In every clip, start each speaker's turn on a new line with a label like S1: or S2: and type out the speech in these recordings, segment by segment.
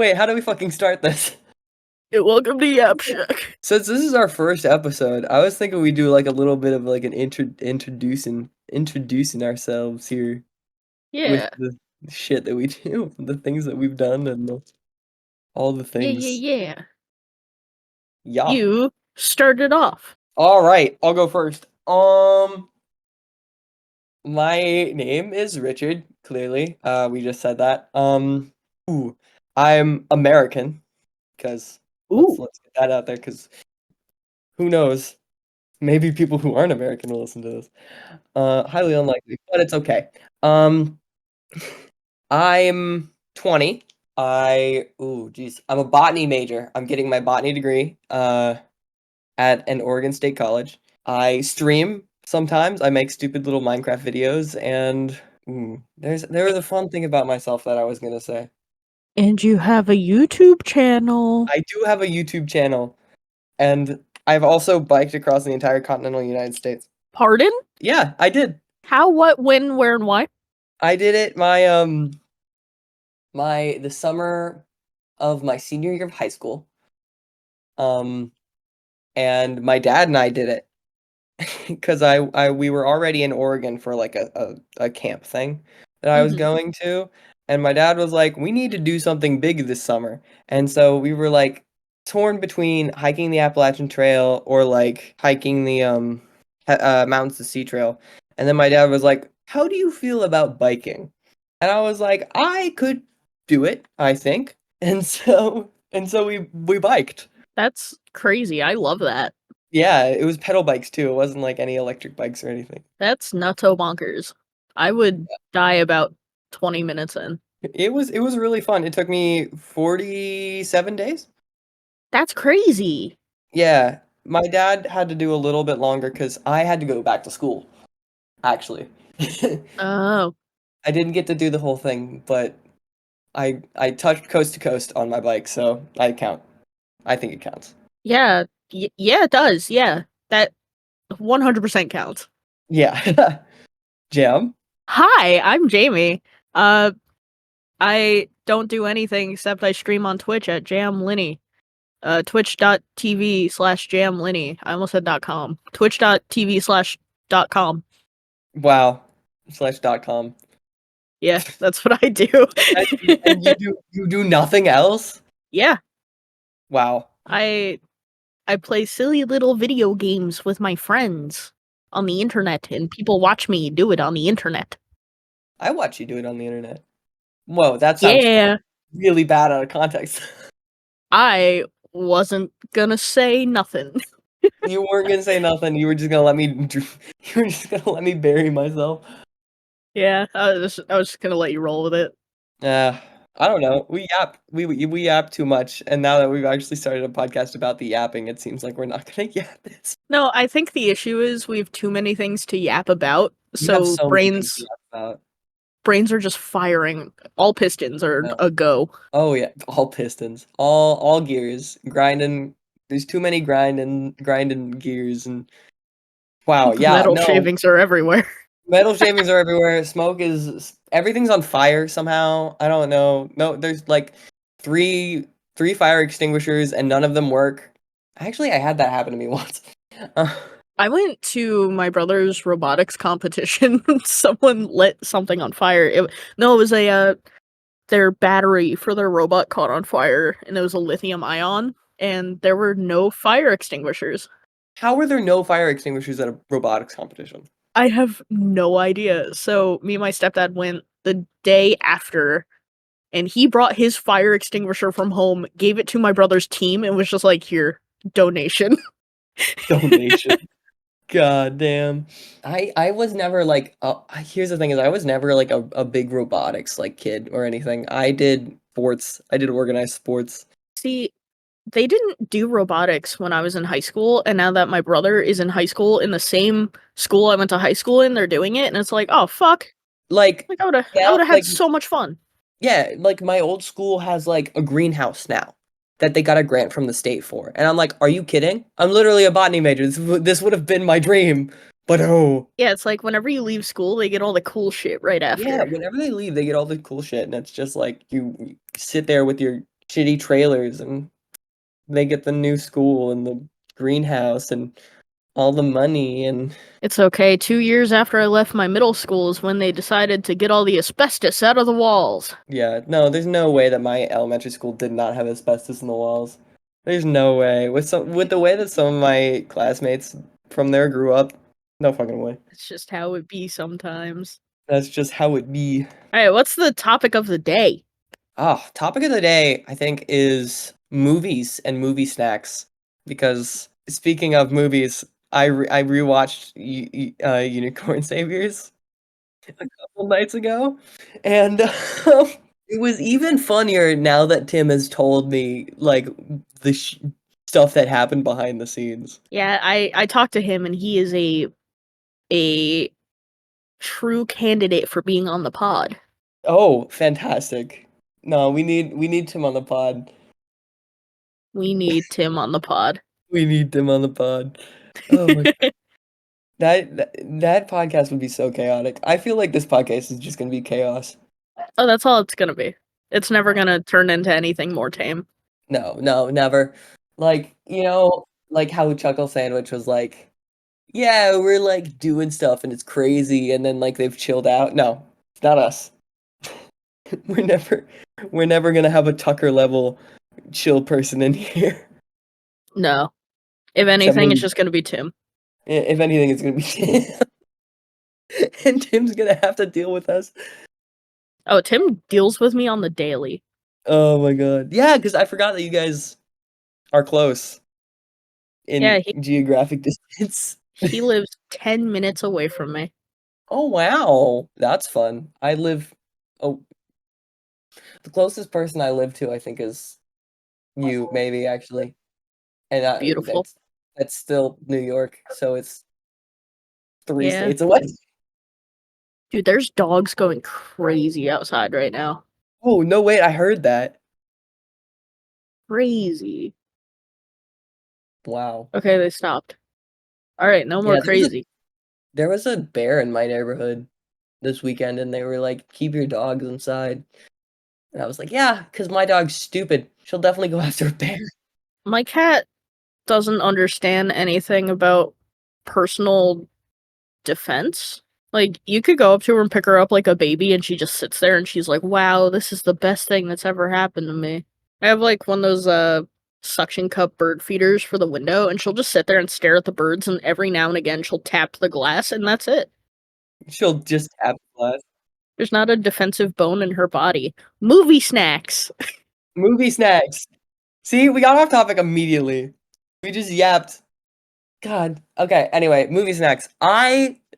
S1: Wait, how do we fucking start this?
S2: Welcome to Yap Shack.
S1: Since this is our first episode, I was thinking we'd do like a little bit of like an introducing ourselves here with
S2: Yeah.
S1: the shit that we do, the things that we've done, and all the things.
S2: Yeah.
S1: Yeah.
S2: You started off.
S1: All right, I'll go first. My name is Richard. Clearly, we just said that. Ooh, I'm American, because let's
S2: Ooh.
S1: get that out there, because who knows? Maybe people who aren't American will listen to this. Highly unlikely, but it's okay. I'm 20. I'm a botany major. I'm getting my botany degree at an Oregon State College. I stream sometimes. I make stupid little Minecraft videos, and there was a fun thing about myself that I was gonna say.
S2: And you have a YouTube channel.
S1: I do have a YouTube channel, and I've also biked across the entire continental United States.
S2: Pardon?
S1: Yeah, I did.
S2: How, what, when, where, and why?
S1: I did it the summer of my senior year of high school. And my dad and I did it because we were already in Oregon for like a camp thing that I was going to, and my dad was like, "We need to do something big this summer," and so we were like torn between hiking the Appalachian Trail or like hiking the Mountains to Sea Trail, and then my dad was like, "How do you feel about biking?" And I was like, "I could do it, I think," and so we biked.
S2: That's crazy. I love that.
S1: Yeah, it was pedal bikes too. It wasn't like any electric bikes or anything.
S2: That's nutto bonkers. I would die about 20 minutes in.
S1: It was really fun. It took me 47 days.
S2: That's crazy.
S1: Yeah, my dad had to do a little bit longer because I had to go back to school, actually.
S2: Oh.
S1: I didn't get to do the whole thing, but I touched coast to coast on my bike, so I think it counts.
S2: Yeah. Yeah, it does. Yeah. That 100% counts.
S1: Yeah. Jam?
S2: Hi, I'm Jamie. I don't do anything except I stream on Twitch at jamlinny. Twitch.tv/jamlinny. I almost said .com. Twitch.tv/.com.
S1: Wow. /.com.
S2: Yeah, that's what I do.
S1: And you do nothing else?
S2: Yeah.
S1: Wow.
S2: I play silly little video games with my friends on the internet, and people watch me do it on the internet.
S1: I watch you do it on the internet. Whoa, that sounds
S2: Yeah.
S1: really bad out of context.
S2: I wasn't gonna say nothing.
S1: You weren't gonna say nothing. You were just gonna let me. You were just gonna let me bury myself.
S2: Yeah, I was just gonna let you roll with it.
S1: I don't know. We yap too much, and now that we've actually started a podcast about the yapping, it seems like we're not gonna yap this.
S2: No, I think the issue is we have too many things to yap about,
S1: We have
S2: so
S1: so many things to yap about.
S2: brains are just firing. All pistons are
S1: Yeah.
S2: a go.
S1: Oh yeah, all pistons, all gears, grinding. There's too many grinding gears, and wow, yeah,
S2: Metal
S1: no.
S2: shavings are everywhere.
S1: Metal shavings are everywhere. Everything's on fire somehow. I don't know. No, there's like three fire extinguishers and none of them work. Actually, I had that happen to me once.
S2: I went to my brother's robotics competition. Someone lit something on fire. It was their battery for their robot caught on fire, and it was a lithium ion, and there were no fire extinguishers.
S1: How were there no fire extinguishers at a robotics competition?
S2: I have no idea. So me and my stepdad went the day after, and he brought his fire extinguisher from home, gave it to my brother's team, and was just like, "Here, donation."
S1: Donation. God damn. I was never like here's the thing is I was never like a big robotics like kid or anything. I did sports. I did organized sports.
S2: See, they didn't do robotics when I was in high school, and now that my brother is in high school in the same school I went to high school in, they're doing it, and it's like, oh fuck.
S1: Like
S2: I would have had
S1: like
S2: so much fun.
S1: yeah, like my old school has like a greenhouse now that they got a grant from the state for. And I'm like, are you kidding? I'm literally a botany major. This would have been my dream. But oh.
S2: Yeah, it's like whenever you leave school, they get all the cool shit right after.
S1: Yeah, whenever they leave, they get all the cool shit. And it's just like you sit there with your shitty trailers, and they get the new school and the greenhouse and all the money and
S2: It's okay. 2 years after I left my middle school is when they decided to get all the asbestos out of the walls.
S1: yeah, no, there's no way that my elementary school did not have asbestos in the walls. There's no way. With the way that some of my classmates from there grew up, no fucking way.
S2: It's just how it be sometimes.
S1: That's just how it be.
S2: Alright, what's the topic of the day?
S1: Oh, topic of the day, I think, is movies and movie snacks. Because speaking of movies, I rewatched Unicorn Saviors a couple nights ago, and it was even funnier now that Tim has told me like the stuff that happened behind the scenes.
S2: Yeah, I talked to him and he is a true candidate for being on the pod.
S1: Oh, fantastic! No, we need Tim on the pod.
S2: We need Tim on the pod.
S1: We need Tim on the pod. Oh my that podcast would be so chaotic. I feel like this podcast is just gonna be chaos.
S2: Oh, that's all it's gonna be. It's never gonna turn into anything more tame.
S1: No, no, never. Like, like how Chuckle Sandwich was like, yeah, we're like doing stuff and it's crazy, and then like they've chilled out. No, it's not us. We're never we're never gonna have a Tucker level chill person in here.
S2: No. If
S1: Except
S2: anything, it's
S1: maybe
S2: just gonna be Tim.
S1: if anything, it's gonna be Tim. And Tim's gonna have to deal with us.
S2: Oh, Tim deals with me on the daily.
S1: Oh my god. Yeah, because I forgot that you guys are close
S2: Yeah,
S1: in geographic distance.
S2: he lives 10 minutes away from me.
S1: Oh wow, that's fun. Oh, the closest person I live to, I think, is you, maybe actually, and
S2: Beautiful.
S1: that's still New York, so it's three
S2: Yeah.
S1: states away.
S2: Dude, there's dogs going crazy outside right now.
S1: Oh no, wait, I heard that.
S2: Crazy.
S1: Wow.
S2: Okay, they stopped. Alright, no more
S1: Yeah,
S2: crazy.
S1: there was a bear in my neighborhood this weekend, and they were like, "Keep your dogs inside." And I was like, "Yeah, because my dog's stupid. She'll definitely go after a bear."
S2: My cat doesn't understand anything about personal defense. Like, you could go up to her and pick her up like a baby, and she just sits there and she's like, wow, this is the best thing that's ever happened to me. I have like one of those suction cup bird feeders for the window, and she'll just sit there and stare at the birds, and every now and again she'll tap the glass, and that's it.
S1: She'll just tap the glass.
S2: There's not a defensive bone in her body. Movie snacks.
S1: Movie snacks. See, we got off topic immediately. We just yapped. God. Okay, anyway, movie snacks.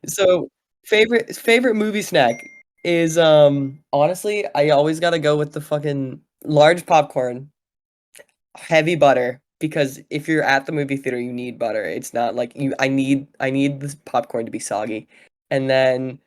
S1: So favorite movie snack is honestly, I always gotta go with the fucking large popcorn, heavy butter, because if you're at the movie theater, you need butter. It's not like I need this popcorn to be soggy. And then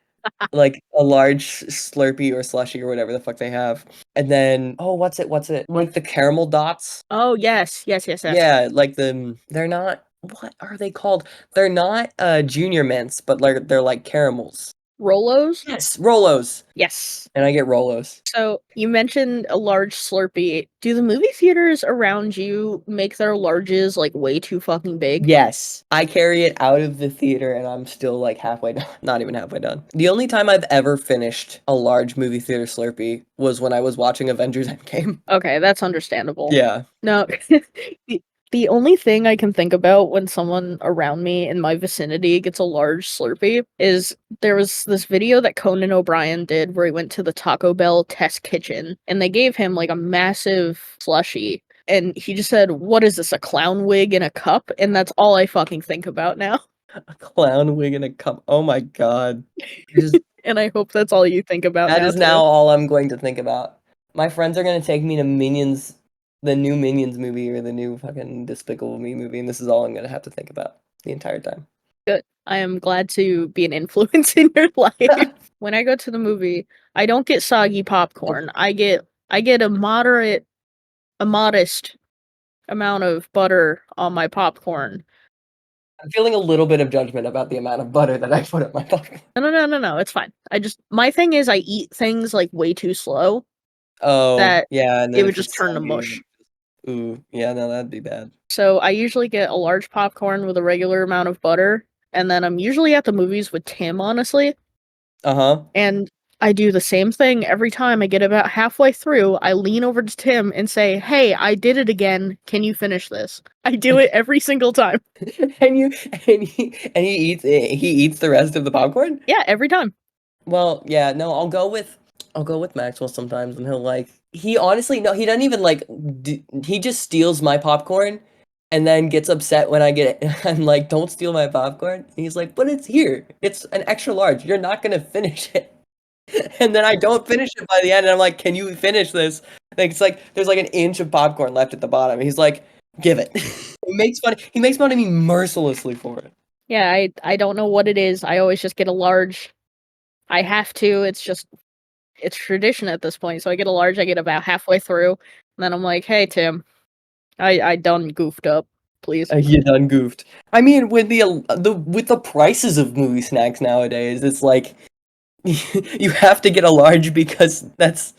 S1: like a large Slurpee or slushie or whatever the fuck they have. And then oh, what's it? Like the caramel dots.
S2: Oh, yes, yes, yes, yes.
S1: Yeah, like they're not, what are they called? They're not junior mints, but like they're like caramels.
S2: Rolos?
S1: Yes, Rolos.
S2: Yes.
S1: And I get Rolos.
S2: So, you mentioned a large Slurpee. Do the movie theaters around you make their larges, like, way too fucking big?
S1: Yes, I carry it out of the theater and I'm still like halfway done. Not even halfway done. The only time I've ever finished a large movie theater Slurpee was when I was watching Avengers Endgame.
S2: Okay, that's understandable.
S1: Yeah.
S2: No, the the only thing I can think about when someone around me in my vicinity gets a large Slurpee is there was this video that Conan O'Brien did where he went to the Taco Bell test kitchen, and they gave him, like, a massive slushie, and he just said, "What is this, a clown wig in a cup?" And that's all I fucking think about now,
S1: A clown wig in a cup. Oh my god. Just
S2: and I hope that's all you think about
S1: that
S2: now
S1: is now
S2: too.
S1: all I'm going to think about. My friends are gonna take me to Minions, the new Minions movie or the new fucking Despicable Me movie, and this is all I'm gonna have to think about the entire time.
S2: Good. I am glad to be an influence in your life. When I go to the movie, I don't get soggy popcorn. I get a modest amount of butter on my popcorn.
S1: I'm feeling a little bit of judgment about the amount of butter that I put in my popcorn.
S2: No, no, no, no, no, it's fine. My thing is I eat things, like, way too slow.
S1: Oh,
S2: that
S1: yeah, and
S2: it
S1: then
S2: would
S1: if
S2: just
S1: it's
S2: turn to
S1: soggy, then
S2: mush.
S1: ooh, yeah, no, that'd be bad.
S2: So I usually get a large popcorn with a regular amount of butter, and then I'm usually at the movies with Tim, honestly,
S1: Uh-huh.
S2: and I do the same thing every time I get about halfway through, I lean over to Tim and say, "Hey, I did it again. Can you finish this?" I do it every single time.
S1: And you and he eats the rest of the popcorn?
S2: Yeah, every time.
S1: Well, yeah, no, I'll go with Maxwell sometimes, and he'll like he honestly no, he doesn't even like he just steals my popcorn and then gets upset when I get it. I'm like, "Don't steal my popcorn." And he's like, "But it's here. It's an extra large. You're not gonna finish it." And then I don't finish it by the end, and I'm like, "Can you finish this?" Like it's like there's like an inch of popcorn left at the bottom. He's like, "Give it." He makes fun of me mercilessly for it.
S2: Yeah, I don't know what it is. I always just get a large. I have to. It's tradition at this point. So I get a large. I get about halfway through, and then I'm like, "Hey, Tim, I done goofed up. Please."
S1: You done goofed. I mean, with the prices of movie snacks nowadays, it's like you have to get a large because that's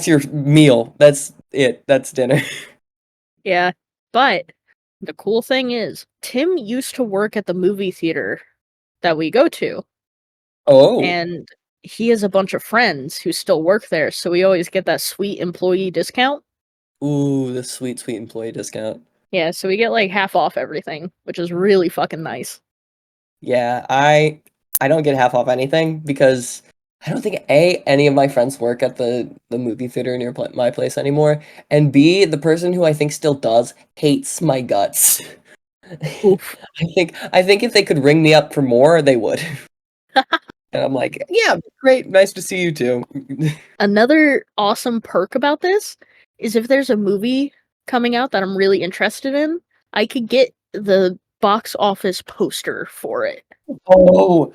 S1: your meal. That's it. That's dinner.
S2: Yeah, but the cool thing is, Tim used to work at the movie theater that we go to,
S1: Oh,
S2: and he has a bunch of friends who still work there, so we always get that sweet employee discount.
S1: ooh, the sweet, sweet employee discount.
S2: Yeah, so we get like half off everything, which is really fucking nice.
S1: Yeah, I don't get half off anything because I don't think A, any of my friends work at the movie theater near my place anymore, and B, the person who I think still does hates my guts.
S2: Oof.
S1: I think if they could ring me up for more, they would. And I'm like, "Yeah, great, nice to see you too."
S2: Another awesome perk about this is if there's a movie coming out that I'm really interested in, I could get the box office poster for it.
S1: Oh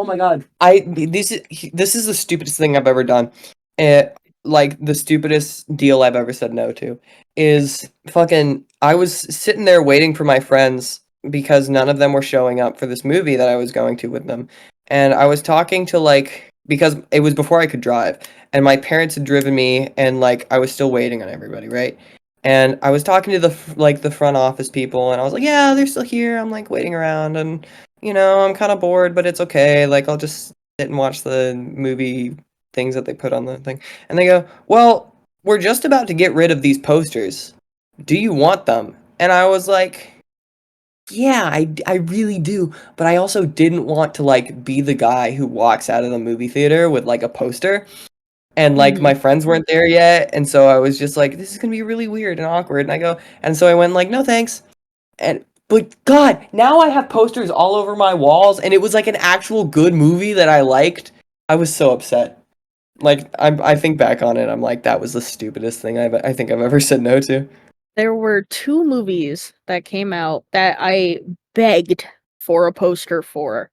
S1: my God. This is the stupidest thing I've ever done. Eh, like the stupidest deal I've ever said no to is fucking I was sitting there waiting for my friends because none of them were showing up for this movie that I was going to with them. And I was talking to like because it was before I could drive and my parents had driven me and like I was still waiting on everybody, right? And I was talking to the front office people and I was like, "Yeah, they're still here. I'm like waiting around and I'm kind of bored, but it's okay. Like, I'll just sit and watch the movie things that they put on the thing." And they go, "Well, we're just about to get rid of these posters. Do you want them?" And I was like, "Yeah, I really do." But I also didn't want to, like, be the guy who walks out of the movie theater with, like, a poster. And, like,
S2: Mhm.
S1: my friends weren't there yet. And so I was just like, "This is going to be really weird and awkward." And so I went, like, "No, thanks." But God, now I have posters all over my walls, and it was like an actual good movie that I liked. I was so upset. Like I think back on it, I'm like, that was the stupidest thing I think I've ever said no to.
S2: There were 2 movies that came out that I begged for a poster for.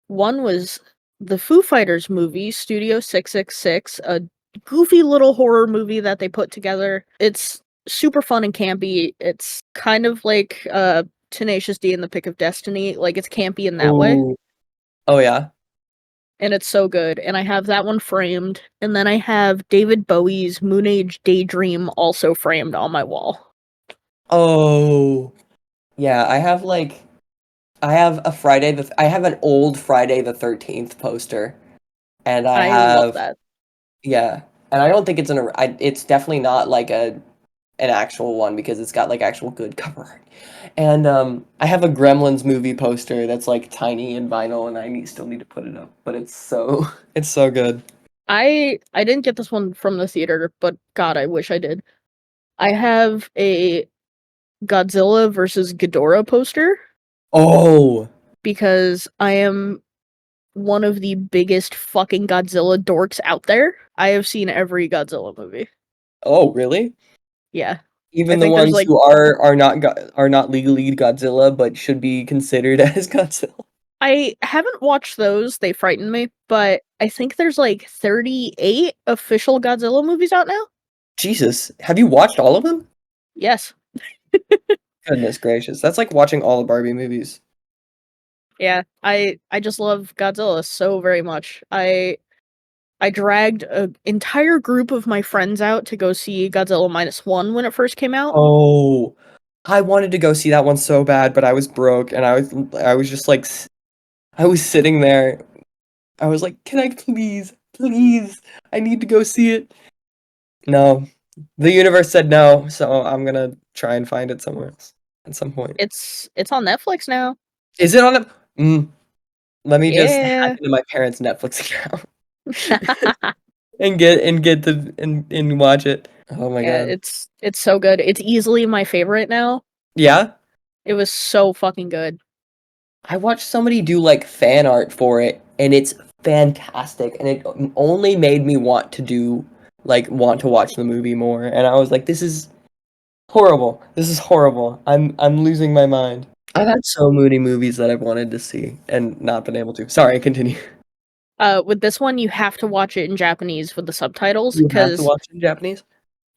S2: One was the Foo Fighters movie, Studio 666, a goofy little horror movie that they put together. It's super fun and campy. It's kind of like, Tenacious D and the Pick of Destiny, like, it's campy in that way,
S1: Ooh. Oh yeah.
S2: and it's so good, and I have that one framed, and then I have David Bowie's Moon Age Daydream also framed on my wall.
S1: Oh yeah. I have an old Friday the 13th poster, and I
S2: I love
S1: have
S2: that.
S1: yeah, and I don't think it's definitely not like an actual one because it's got like actual good cover art. And I have a Gremlins movie poster that's like tiny and vinyl, and still need to put it up. But it's so it's so good.
S2: I didn't get this one from the theater, but god, I wish I did. I have a Godzilla versus Ghidorah poster
S1: Oh,
S2: because I am one of the biggest fucking Godzilla dorks out there. I have seen every Godzilla movie.
S1: oh, really?
S2: Yeah. I
S1: Even the
S2: think there's
S1: ones
S2: like
S1: who are not legally Godzilla, but should be considered as Godzilla.
S2: I haven't watched those, they frighten me, but I think there's like 38 official Godzilla movies out now?
S1: Jesus, have you watched all of them?
S2: Yes.
S1: Goodness gracious, that's like watching all the Barbie movies.
S2: Yeah. I just love Godzilla so very much. I dragged an entire group of my friends out to go see Godzilla Minus One when it first came out.
S1: Oh, I wanted to go see that one so bad, but I was broke and I was just like I was sitting there. I was like, "Can I please, please? I need to go see it." No. The universe said no, so I'm gonna try and find it somewhere else at some point.
S2: It's on Netflix now.
S1: Is it on a let me just hack
S2: Yeah.
S1: into my parents' Netflix account and get the and watch it. Oh my
S2: Yeah,
S1: god.
S2: it's so good. It's easily my favorite now.
S1: Yeah?
S2: It was so fucking good.
S1: I watched somebody do, like, fan art for it, and it's fantastic, and it only made me want to watch the movie more, and I was like, "This is horrible. This is horrible. I'm losing my mind." I've had so many movies that I've wanted to see and not been able to. Sorry, continue.
S2: With this one, you have to watch it in Japanese with the subtitles,
S1: You have to
S2: because
S1: watch it in Japanese?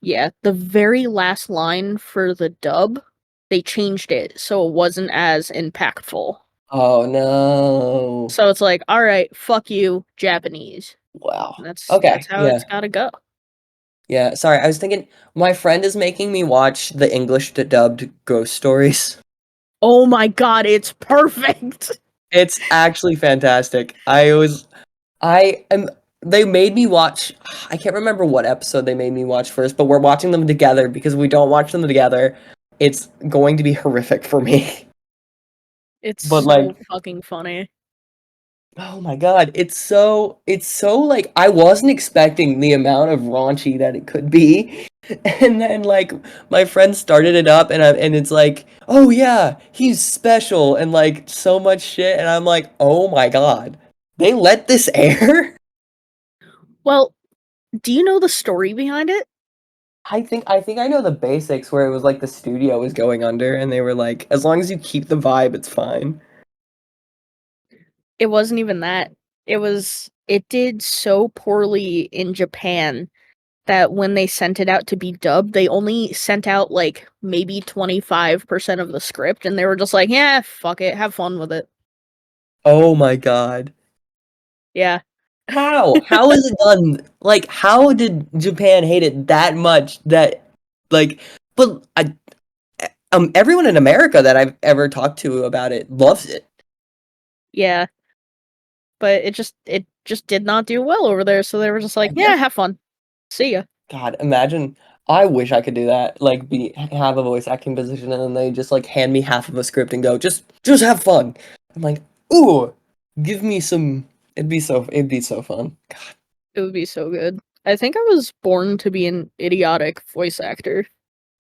S2: yeah, the very last line for the dub, they changed it so it wasn't as impactful.
S1: Oh, no.
S2: So it's like, "Alright, fuck you, Japanese."
S1: Wow.
S2: That's
S1: Okay,
S2: how
S1: yeah.
S2: it's gotta go.
S1: Yeah, sorry, I was thinking my friend is making me watch the English to dubbed Ghost Stories.
S2: Oh my god, it's perfect!
S1: It's actually fantastic. I am they made me watch I can't remember what episode they made me watch first, but we're watching them together because if we don't watch them together, it's going to be horrific for me.
S2: It's
S1: But,
S2: so
S1: like,
S2: fucking funny.
S1: oh my god, it's so, like I wasn't expecting the amount of raunchy that it could be, and then, like, my friend started it up, and it's like, "Oh, yeah, he's special," and, like, so much shit, and I'm like, "Oh my god. They let this air?"
S2: Well, do you know the story behind it?
S1: I think I know the basics where it was like the studio was going under and they were like, "As long as you keep the vibe, it's fine."
S2: It wasn't even that. It did so poorly in Japan that when they sent it out to be dubbed, they only sent out, like, maybe 25% of the script, and they were just like, "Yeah, fuck it, have fun with it."
S1: Oh my god.
S2: Yeah.
S1: How? How is it done? Like, how did Japan hate it that much that like but everyone in America that I've ever talked to about it loves it.
S2: Yeah, but it just did not do well over there, so they were just like,
S1: I
S2: "Yeah,
S1: guess
S2: have fun. See ya."
S1: God, imagine I wish I could do that, like, be have a voice acting position, and then they just, like, hand me half of a script and go, Just have fun." I'm like, "Ooh, give me some." It'd be so fun.
S2: It would be so good. I think I was born to be an idiotic voice actor.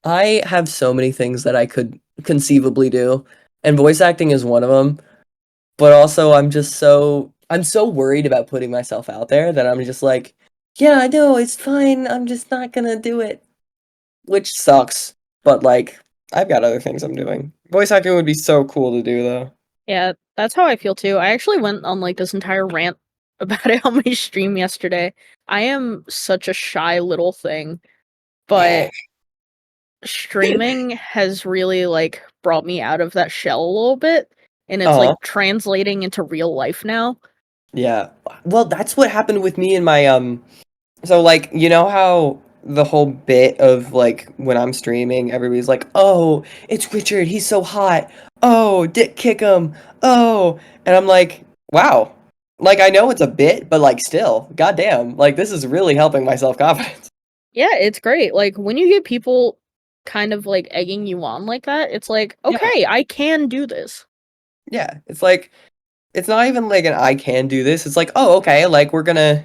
S1: I have so many things that I could conceivably do, and voice acting is one of them. But also, I'm so worried about putting myself out there that I'm just like, "Yeah, I know, it's fine, I'm just not gonna do it." Which sucks, but, like, I've got other things I'm doing. Voice acting would be so cool to do, though.
S2: Yeah, that's how I feel too. I actually went on, like, this entire rant about it on my stream yesterday. I am such a shy little thing, but streaming has really, like, brought me out of that shell a little bit, and it's,
S1: Aw,
S2: like, translating into real life now.
S1: yeah. Well, that's what happened with me and my, so, like, you know how the whole bit of, like, when I'm streaming, everybody's like, "Oh, it's Richard, he's so hot. Oh, dick kick him. Oh," and I'm like, "Wow." Like, I know it's a bit, but, like, still, goddamn, like, this is really helping my self-confidence.
S2: Yeah, it's great. Like, when you get people kind of, like, egging you on like that, it's like,
S1: Yeah,
S2: "Okay, I can do this."
S1: yeah, it's like it's not even like an "I can do this," it's like, "Oh, okay, like, we're gonna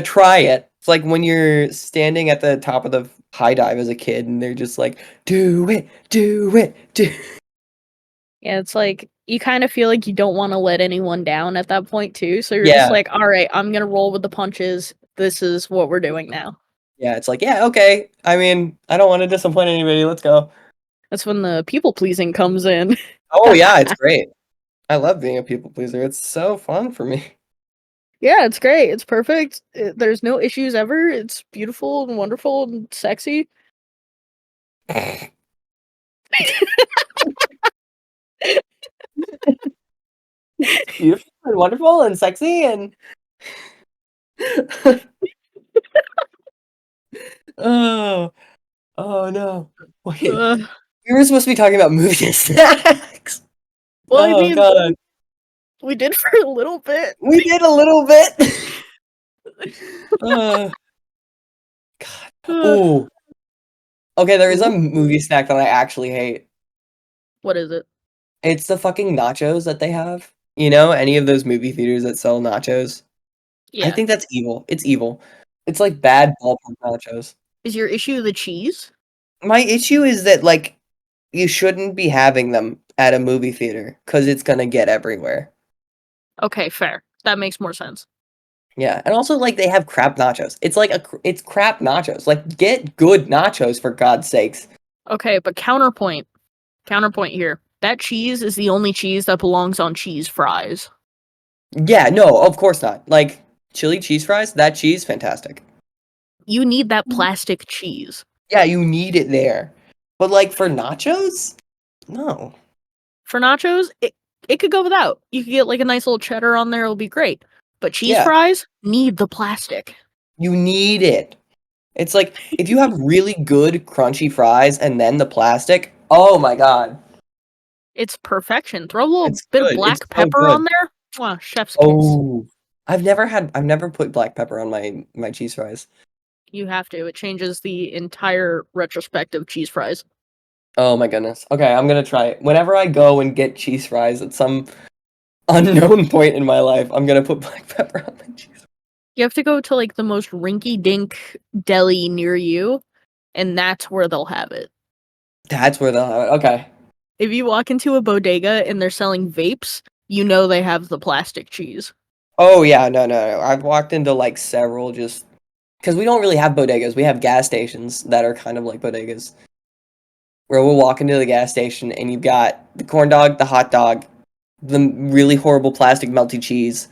S1: try it." It's like when you're standing at the top of the high dive as a kid, and they're just like, "Do it, do it, do."
S2: Yeah, it's like, you kinda feel like you don't wanna let anyone down at that point too, so you're just
S1: Yeah,
S2: like, "Alright, I'm gonna roll with the punches. This is what we're doing now."
S1: yeah, it's like, "Yeah, okay. I mean, I don't wanna disappoint anybody, let's go."
S2: That's when the people pleasing comes in.
S1: Oh, yeah, it's great. I love being a people pleaser, it's so fun for me.
S2: Yeah, it's great, it's perfect, there's no issues ever, it's beautiful and wonderful and sexy.
S1: It's beautiful and wonderful and sexy and Oh, oh no. Wait,
S2: Uh,
S1: we were supposed to be talking about movie snacks.
S2: well, I
S1: Oh
S2: mean,
S1: god.
S2: we did for a little bit.
S1: We did a little bit. Uh, God.
S2: Uh,
S1: Ooh. Okay, there is a
S2: ooh,
S1: movie snack that I actually hate.
S2: what is it?
S1: It's the fucking nachos that they have. You know, any of those movie theaters that sell nachos. I
S2: Yeah.
S1: think that's evil. It's evil. It's like bad ballpark nachos.
S2: Is your issue the cheese?
S1: My issue is that, like, you shouldn't be having them at a movie theater because it's gonna get everywhere.
S2: Okay, fair. That makes more sense.
S1: Yeah, and also, like, they have crap nachos. It's like it's crap nachos. Like, get good nachos for God's sakes.
S2: Okay, but counterpoint here. That cheese is the only cheese that belongs on cheese fries.
S1: Yeah, no, of course not. Like, chili cheese fries, that cheese, fantastic.
S2: You need that plastic cheese.
S1: Yeah, you need it there. But, like, for nachos? No.
S2: For nachos, it could go without. You could get like a nice little cheddar on there, it'll be great. But cheese
S1: Yeah,
S2: fries need the plastic.
S1: you need it. It's like, if you have really good crunchy fries and then the plastic, oh my god.
S2: It's perfection. Throw a little
S1: It's
S2: bit of
S1: good. It's
S2: black
S1: so
S2: pepper
S1: good.
S2: on there. Mwah, chef's kiss.
S1: Oh. I've never put black pepper on my cheese fries.
S2: You have to. It changes the entire retrospective cheese fries.
S1: Oh my goodness. Okay, I'm gonna try it. Whenever I go and get cheese fries at some unknown point in my life, I'm gonna put black pepper on my cheese.
S2: You have to go to like the most rinky dink deli near you, and that's where they'll have it.
S1: That's where they'll have it. Okay.
S2: If you walk into a bodega and they're selling vapes, you know they have the plastic cheese.
S1: Oh yeah, no. I've walked into like several just because we don't really have bodegas. We have gas stations that are kind of like bodegas. Where we'll walk into the gas station and you've got the corn dog, the hot dog, the really horrible plastic melty cheese,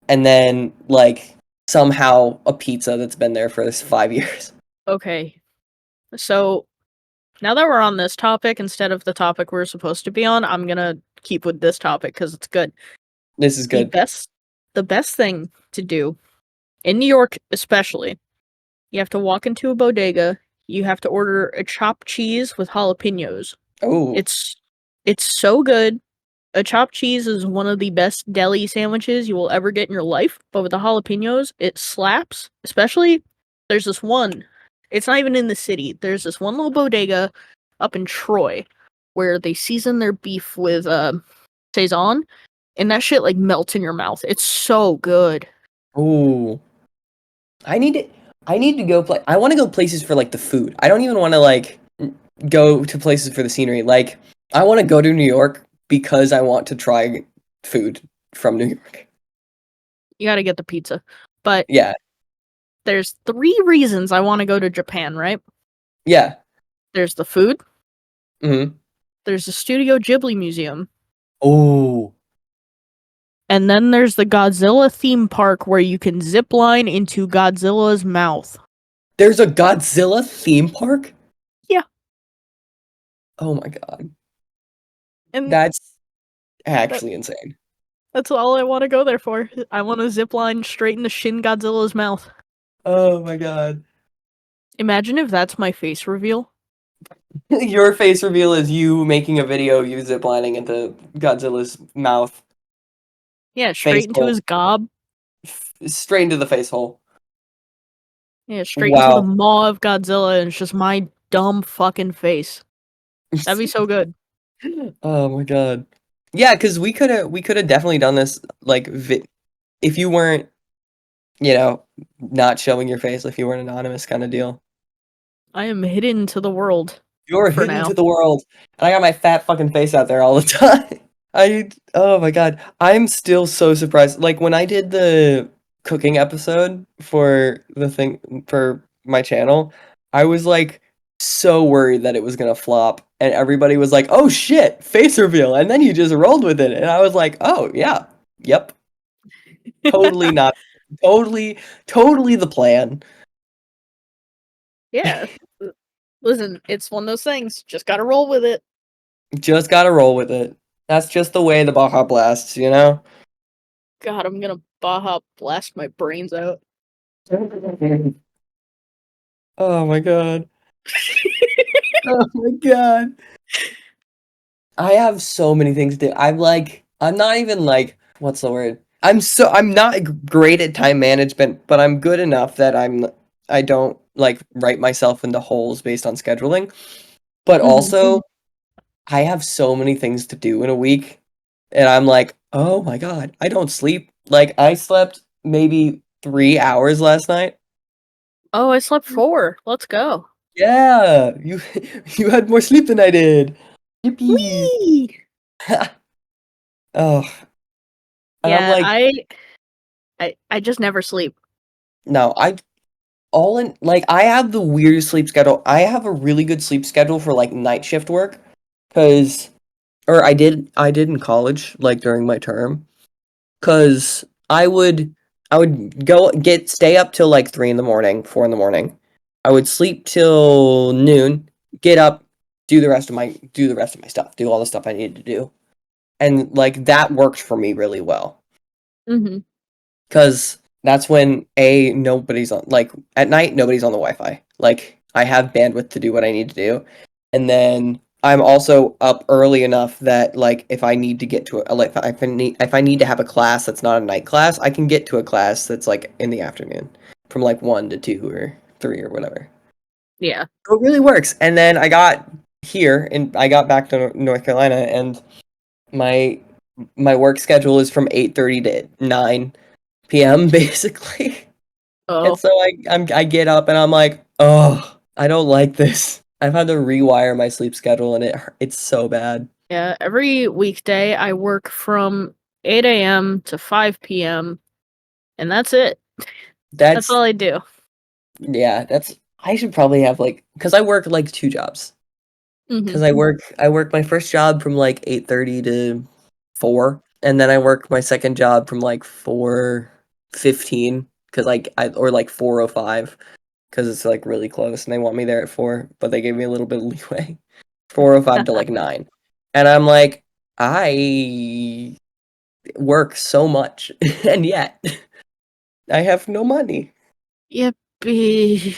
S1: and then like somehow a pizza that's been there for 5 years.
S2: Okay, so now that we're on this topic, instead of the topic we're supposed to be on, I'm gonna keep with this topic because it's good.
S1: This is
S2: The
S1: good.
S2: best the best thing to do, in New York especially, you have to walk into a bodega, you have to order a chopped cheese with jalapenos.
S1: Oh,
S2: It's it's so good. A chopped cheese is one of the best deli sandwiches you will ever get in your life, but with the jalapenos, it slaps. Especially, there's this one. It's not even in the city. There's this one little bodega up in Troy where they season their beef with saison, and that shit like melts in your mouth. It's so good.
S1: oh. I need to. I need to go play. I want to go places for like the food. I don't even want to like go to places for the scenery. Like I want to go to New York because I want to try food from New York.
S2: You got to get the pizza. But
S1: Yeah,
S2: there's three reasons I want to go to Japan, right?
S1: yeah.
S2: There's the food,
S1: Hmm.
S2: there's the Studio Ghibli Museum,
S1: Oh,
S2: and then there's the Godzilla theme park where you can zip line into Godzilla's mouth.
S1: there's a Godzilla theme park.
S2: Yeah,
S1: Oh my god,
S2: and
S1: that's
S2: that
S1: actually insane.
S2: that's all I want to go there for. I want to zip line straight into Shin Godzilla's mouth.
S1: Oh my god.
S2: Imagine if that's my face reveal.
S1: Your face reveal is you making a video, you ziplining into Godzilla's mouth,
S2: Yeah,
S1: face
S2: straight into
S1: hole,
S2: his gob.
S1: straight into the face hole.
S2: Yeah, straight into the
S1: Wow.
S2: maw of Godzilla, and it's just my dumb fucking face. That'd be so good.
S1: Oh my god. Yeah, because we could have definitely done this like if you weren't, you know, not showing your face, if you weren't anonymous kind of deal.
S2: I am hidden to the world
S1: You're
S2: for
S1: hidden
S2: now.
S1: to the world, and I got my fat fucking face out there all the time. Oh my god, I'm still so surprised. Like when I did the cooking episode for the thing for my channel, I was like so worried that it was gonna flop, and everybody was like, "Oh shit, face reveal," and then you just rolled with it, and I was like, "Oh yeah, yep, totally not, totally, totally the plan."
S2: Yeah. Listen, it's one of those things. Just gotta roll with it.
S1: Just gotta roll with it. That's just the way the Baja blasts, you know.
S2: God, I'm gonna Baja blast my brains out.
S1: Oh my god. Oh my god. I have so many things to do. I'm not even like, what's the word? I'm not great at time management, but I'm good enough that I don't like write myself into holes based on scheduling. But
S2: Mhm.
S1: also, I have so many things to do in a week, and I'm like, oh my god, I don't sleep. Like I slept maybe 3 hours last night.
S2: Oh, I slept 4. Let's go.
S1: Yeah, you you had more sleep than I did. Yippee.
S2: Whee!
S1: Oh, and I'm
S2: Yeah,
S1: like,
S2: I just never sleep.
S1: no, I have the weirdest sleep schedule. I have a really good sleep schedule for like night shift work, cause or I did in college, like during my term, cause I would stay up till like 3 in the morning, 4 in the morning. I would sleep till noon, get up, do the rest of my stuff, do all the stuff I needed to do. And like that worked for me really well.
S2: Mhm.
S1: Because that's when nobody's on, like at night nobody's on the Wi-Fi. Like I have bandwidth to do what I need to do, and then I'm also up early enough that like if I need to get to a like if I need to have a class that's not a night class, I can get to a class that's like in the afternoon from like 1 to 2 or 3 or whatever.
S2: Yeah.
S1: So it really works. And then I got here and I got back to North Carolina, and my my work schedule is from 8:30 to 9 p.m. basically. And
S2: Oh,
S1: so I get up and I'm like, "Oh, I don't like this." I've had to rewire my sleep schedule and it's so bad.
S2: yeah. Every weekday I work from 8 a.m. to 5 p.m. and that's it. That's
S1: That's
S2: all I do.
S1: yeah, that's I should probably have like cuz I work like two jobs. Cuz
S2: Mhm.
S1: I work my first job from like 8:30 to 4, and then I work my second job from like 4:15 cuz like I or like 4:05 cuz it's like really close and they want me there at 4, but they gave me a little bit of leeway. 4:05 to like 9. And I'm like, I work so much and yet I have no money.
S2: Yippee.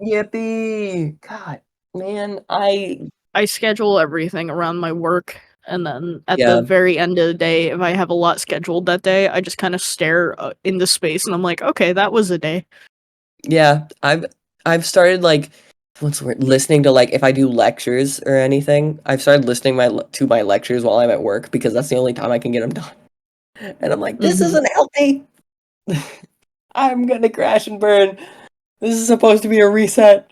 S1: Yippee. God, man,
S2: I schedule everything around my work, and then at the
S1: yeah,
S2: very end of the day, if I have a lot scheduled that day, I just kind of stare into space, and I'm like, okay, that was a day.
S1: yeah, I've started like what's the word? Listening to like if I do lectures or anything, I've started listening to my lectures while I'm at work because that's the only time I can get them done. And I'm like, this
S2: Hmm.
S1: isn't healthy. I'm gonna crash and burn. This is supposed to be a reset.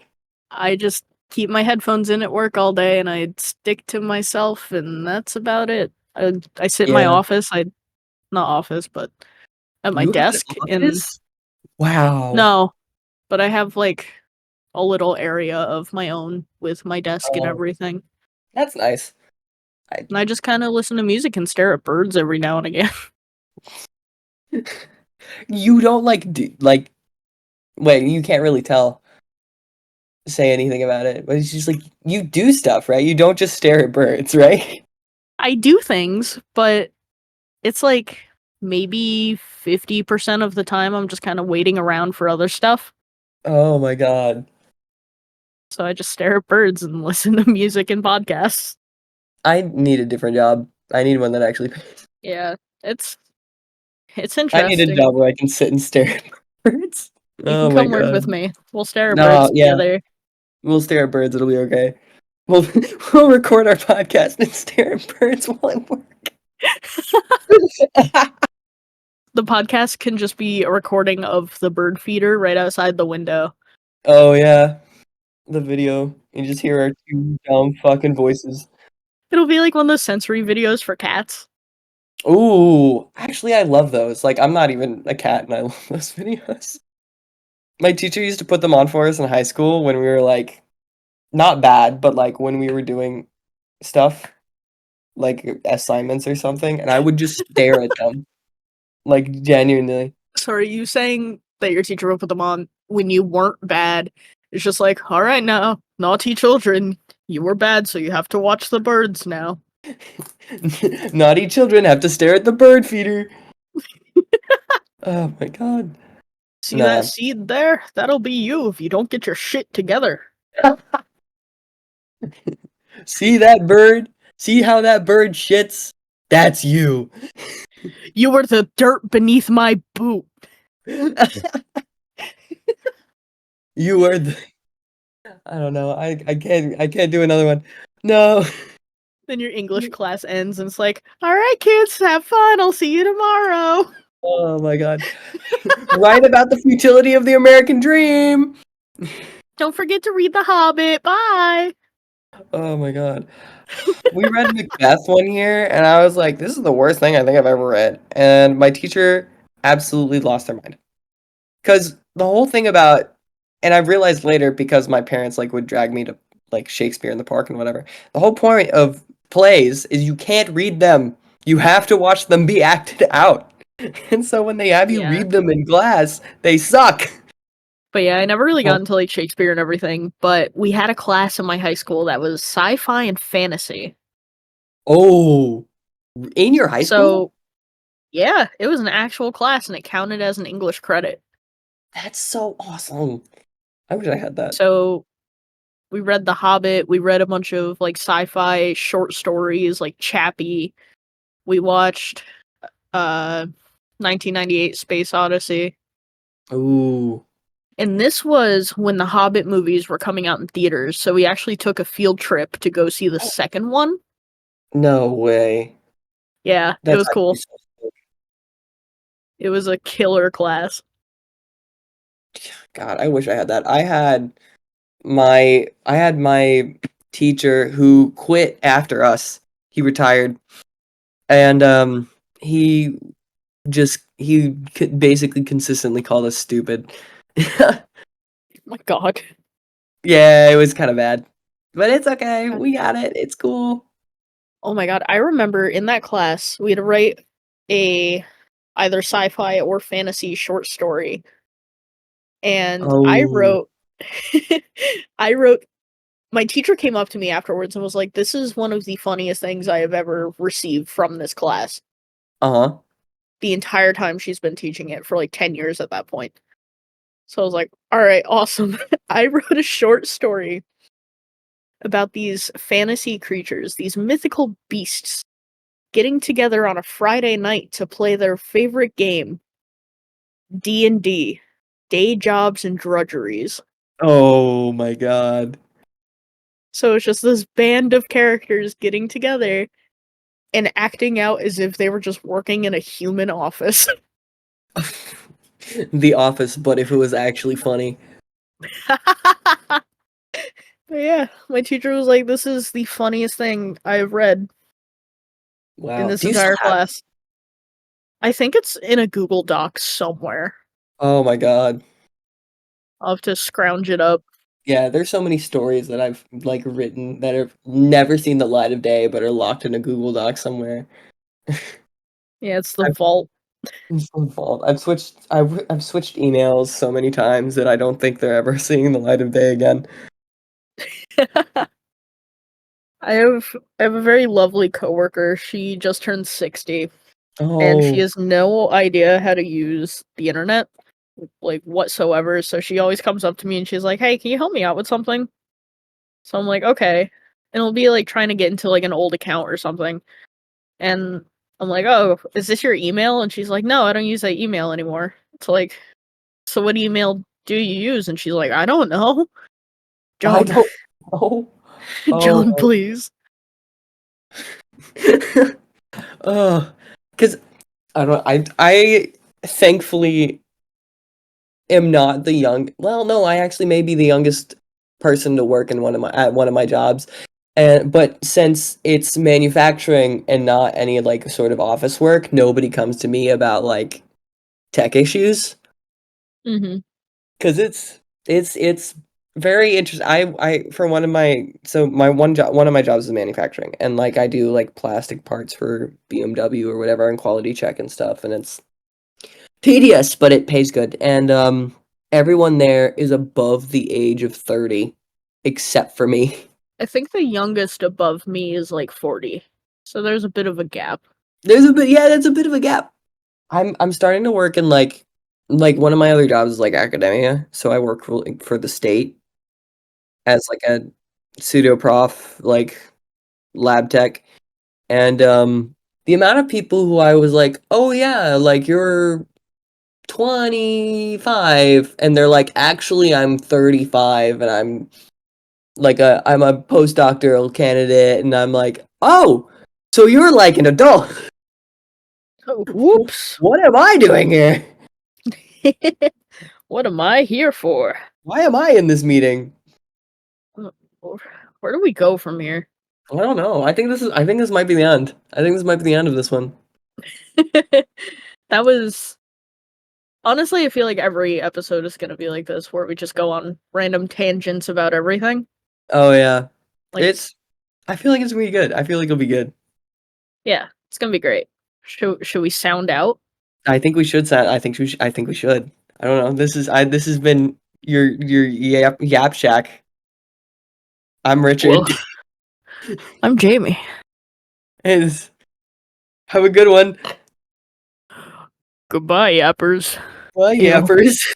S2: I just keep my headphones in at work all day, and I stick to myself, and that's about it. I sit in my
S1: Yeah.
S2: office. Not office, but at my
S1: You have an
S2: desk. In
S1: office? Wow.
S2: no, but I have like a little area of my own with my desk and
S1: Oh,
S2: everything.
S1: that's nice. I
S2: And I just kind of listen to music and stare at birds every now and again.
S1: You don't like do like wait, you can't really say anything about it, but it's just like you do stuff, right? You don't just stare at birds, right?
S2: I do things, but it's like maybe 50% of the time I'm just kind of waiting around for other stuff.
S1: Oh my god.
S2: So I just stare at birds and listen to music and podcasts.
S1: I need a different job. I need one that actually pays.
S2: Yeah, it's it's
S1: I need a
S2: interesting.
S1: job where I can sit and stare at birds.
S2: You can
S1: Oh my
S2: come work with
S1: god.
S2: me. We'll stare at
S1: No,
S2: birds
S1: yeah.
S2: together.
S1: We'll stare at birds, it'll be okay. We'll we'll record our podcast and stare at birds while I'm working.
S2: The podcast can just be a recording of the bird feeder right outside the window.
S1: Oh yeah. The video. You just hear our two dumb fucking voices.
S2: It'll be like one of those sensory videos for cats.
S1: Ooh, actually, I love those. Like, I'm not even a cat, and I love those videos. My teacher used to put them on for us in high school when we were like, not bad, but like when we were doing stuff, like assignments or something, and I would just stare at them, like genuinely.
S2: So are you saying that your teacher would put them on when you weren't bad? It's just like, all right now, naughty children, you were bad, so you have to watch the birds now.
S1: Naughty children have to stare at the bird feeder. Oh my god.
S2: See that
S1: Nah.
S2: seed there? That'll be you if you don't get your shit together.
S1: See that bird? See how that bird shits? That's you.
S2: You were the dirt beneath my boot.
S1: You are the I don't know. I can't do another one. No.
S2: Then your English class ends and it's like, all right, kids, have fun. I'll see you tomorrow.
S1: Oh my god. Write about the futility of the American dream.
S2: Don't forget to read The Hobbit. Bye.
S1: Oh my god. We read Macbeth one year, and I was like, "This is the worst thing I think I've ever read." And my teacher absolutely lost their mind because the whole thing about, and I realized later because my parents like would drag me to like Shakespeare in the Park and whatever. The whole point of plays is you can't read them; you have to watch them be acted out. And so when they have you
S2: Yeah.
S1: read them in class, they suck.
S2: But yeah, I never really got
S1: Oh,
S2: into like Shakespeare and everything, but we had a class in my high school that was sci-fi and fantasy.
S1: oh, in your high school?
S2: So, yeah, it was an actual class and it counted as an English credit.
S1: That's so awesome. I wish I had that.
S2: So, we read The Hobbit, we read a bunch of like sci-fi short stories like Chappie. We watched uh 1998 Space Odyssey.
S1: Ooh,
S2: And this was when the Hobbit movies were coming out in theaters, so we actually took a field trip to go see the second one.
S1: no way.
S2: Yeah, it
S1: That's
S2: was
S1: actually
S2: cool.
S1: so sick.
S2: It was a killer class.
S1: God, I wish I had that. I had my teacher who quit after us. He retired, and he basically consistently called us stupid.
S2: My god.
S1: Yeah, it was kind of bad, but it's okay. We got it. It's cool.
S2: Oh my god, I remember in that class we had to write a either sci-fi or fantasy short story. And I
S1: Oh,
S2: wrote I wrote my teacher came up to me afterwards and was like, "This is one of the funniest things I have ever received from this class."
S1: uh-huh.
S2: The entire time she's been teaching it for like 10 years at that point. So I was like, "All right, awesome." I wrote a short story about these fantasy creatures, these mythical beasts getting together on a Friday night to play their favorite game, D&D, Day Jobs and Drudgeries.
S1: Oh my God.
S2: So it's just this band of characters getting together and acting out as if they were just working in a human office.
S1: The Office, but if it was actually funny.
S2: But yeah, my teacher was like, "This is the funniest thing I've read in
S1: Wow.
S2: this
S1: Do you still
S2: entire
S1: have
S2: class." I think it's in a Google Doc somewhere.
S1: Oh my God.
S2: I'll have to scrounge it up.
S1: Yeah, there's so many stories that I've like written that have never seen the light of day but are locked in a Google Doc somewhere.
S2: Yeah, it's the
S1: I've
S2: vault.
S1: it's my fault. I've switched emails so many times that I don't think they're ever seeing the light of day again.
S2: I have I have a very lovely coworker. She just turned 60 and she
S1: Oh,
S2: has no idea how to use the internet like whatsoever. So she always comes up to me and she's like, "Hey, can you help me out with something?" So I'm like, "Okay." And it'll be like trying to get into like an old account or something. And I'm like, "Oh, is this your email?" And she's like, "No, I don't use that email anymore." It's like, "So what email do you use?" And she's like, "I don't know."
S1: I
S2: Joan,
S1: don't know. Oh
S2: Joan, please.
S1: my. Oh, because I don't I thankfully am not the young well, no, I actually may be the youngest person to work in one of my jobs. And but since it's manufacturing and not any like sort of office work, nobody comes to me about like tech issues
S2: Mhm.
S1: because it's very interesting. I for one of my so my one of my jobs is manufacturing and like I do like plastic parts for BMW or whatever and quality check and stuff and it's tedious, but it pays good. And everyone there is above the age of 30, except for me.
S2: I think the youngest above me is like 40. So there's a bit of a gap.
S1: There's a bit, yeah, that's a bit of a gap. I'm starting to work in, one of my other jobs is, academia, so I work for the state as, a pseudo prof, lab tech, and, the amount of people who I was like, "Oh, yeah, you're 25," and they're like, "Actually, I'm 35, and I'm a postdoctoral candidate," and I'm like, "Oh, so you're like an adult.
S2: Oh, whoops.
S1: What am I doing here?
S2: What am I here for?
S1: Why am I in this meeting?"
S2: Uh, Where do we go from here?
S1: I don't know. I think this might be the end. I think this might be the end of this one.
S2: That was honestly, I feel like every episode is gonna be like this, where we just go on random tangents about everything.
S1: Oh, yeah.
S2: Like,
S1: It's I feel like it's gonna be good. I feel like it'll be good.
S2: yeah, it's gonna be great. Should we sound out?
S1: I think we should. I don't know. This has been your Yap Shack. I'm
S2: Well,
S1: Richard.
S2: I'm Jamie.
S1: Is Have a good one.
S2: Goodbye, yappers.
S1: Bye,
S2: Ew.
S1: yappers.